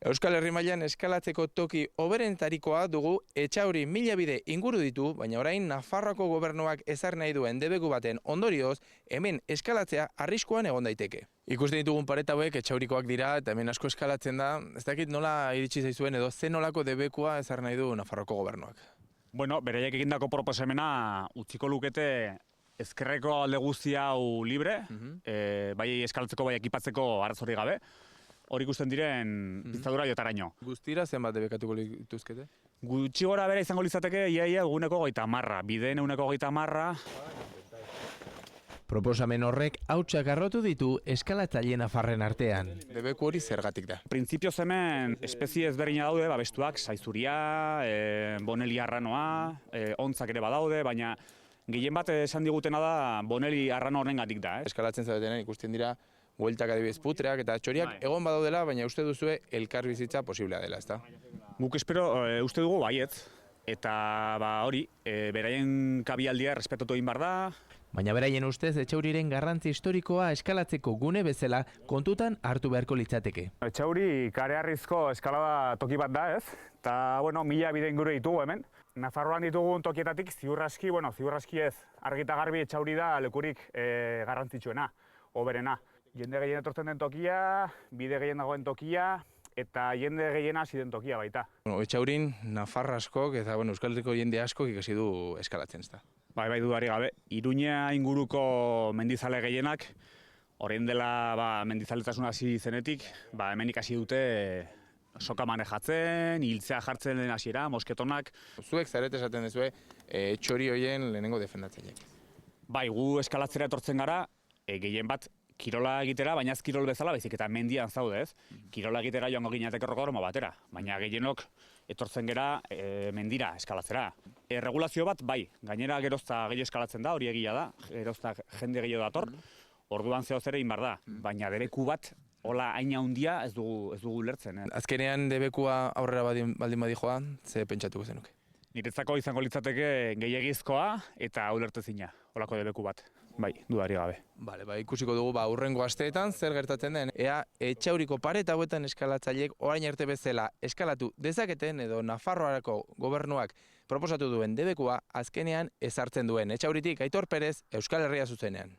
Euskal Herri mailan eskalatzeko toki hoberenetarikoa dugu Etxauri 1000 bide inguru ditu, baina orain Nafarroako gobernuak ezarri nahi duen debeku baten ondorioz, hemen eskalatzea arriskuan egon daiteke. Ikusten ditugun paret hauek Etxaurikoak dira eta hemen asko eskalatzen da. Ez dakit nola iritsi zaizuen edo ze nolako debekua ezarri nahi du Nafarroako gobernuak. Bueno, beraiek egindako proposamena utziko lukete ezkerreko alde guzti hau libre, bai eskalatzeko bai ekipatzeko arazorik gabe. Hor ikusten diren pitzadura jotaraino. Guztira zenbat debekatuko lituzkete? Gutxi gora bera izango litzateke ia eguneko 30, bideen eguneko 30. Proposamen horrek hautsak arrotu ditu eskalatzaile nafarren artean. Debeku hori zergatik da? Printzipioz hemen espezie ezberdina daude, babestuak, saizuria, boneli arranoa, ontzak ere badaude, baina gehien bat esan digutena da boneli arrano horrengatik da. Eskalatzen zaudetenen ikusten dira bueltak adibidez putreak eta txoriak egon badaudela, baina uste duzue elkar bizitza posiblea dela, ezta? Guk uste dugu baietz, eta hori, beraien kabialdia respetatu egin behar da. Baina beraien ustez Etxauriren garrantzi historikoa eskalatzeko gune bezala kontutan hartu beharko litzateke. Etxauri kareharrizko eskalada toki bat da, ez? Eta, 1000 bide inguru ditugu hemen. Nafarroan ditugun tokietatik ziurraski ez, argita garbi Etxauri da lekurik garrantzitsuena, hoberena. Jende gehien etortzen den tokia, bide gehien dagoen tokia, eta jende gehien hasi den tokia baita. Etxaurin, Nafarra askok eta Euskal Herriko jende askok ikasi du eskalatzen, ezta? Bai dudari gabe. Iruña inguruko mendizale gehienak, orain dela mendizaletasun hasi zenetik, hemen ikasi dute soka manejatzen, hiltzea jartzen den hasiera, mosketonak. Zuek zarete esaten duzue txori horien lehenengo defendatzaileak. Bai, gu eskalatzera etortzen gara, gehien bat kirola egitera, baina ez kirol bezala, baizik eta mendian zaude, ez? Kirola egitera joango ginateke rokodromo batera, baina gehienok etortzen gera mendira eskalatzera. Regulazio bat, bai, gainera gerozta gehiago eskalatzen da, hori egia da, gerozta jende gehiago dator, orduan zehoz ere inbar da, baina debeku bat, hola haina handia ez dugu lertzen. Azkenean debekua aurrera baldin badijoa, ze pentsatuko zenuke? Niretzako izango litzateke gehiagizkoa eta ulertezina, holako debeku bat. Bai, dudari gabe. Ikusiko dugu hurrengo asteetan zer gertatzen den. Ea Etxauriko paret hauetan eskalatzaileek orain arte bezala eskalatu dezaketen edo Nafarroako gobernuak proposatu duen debekua azkenean ezartzen duen. Etxauritik Aitor Perez, Euskal Herria zuzenean.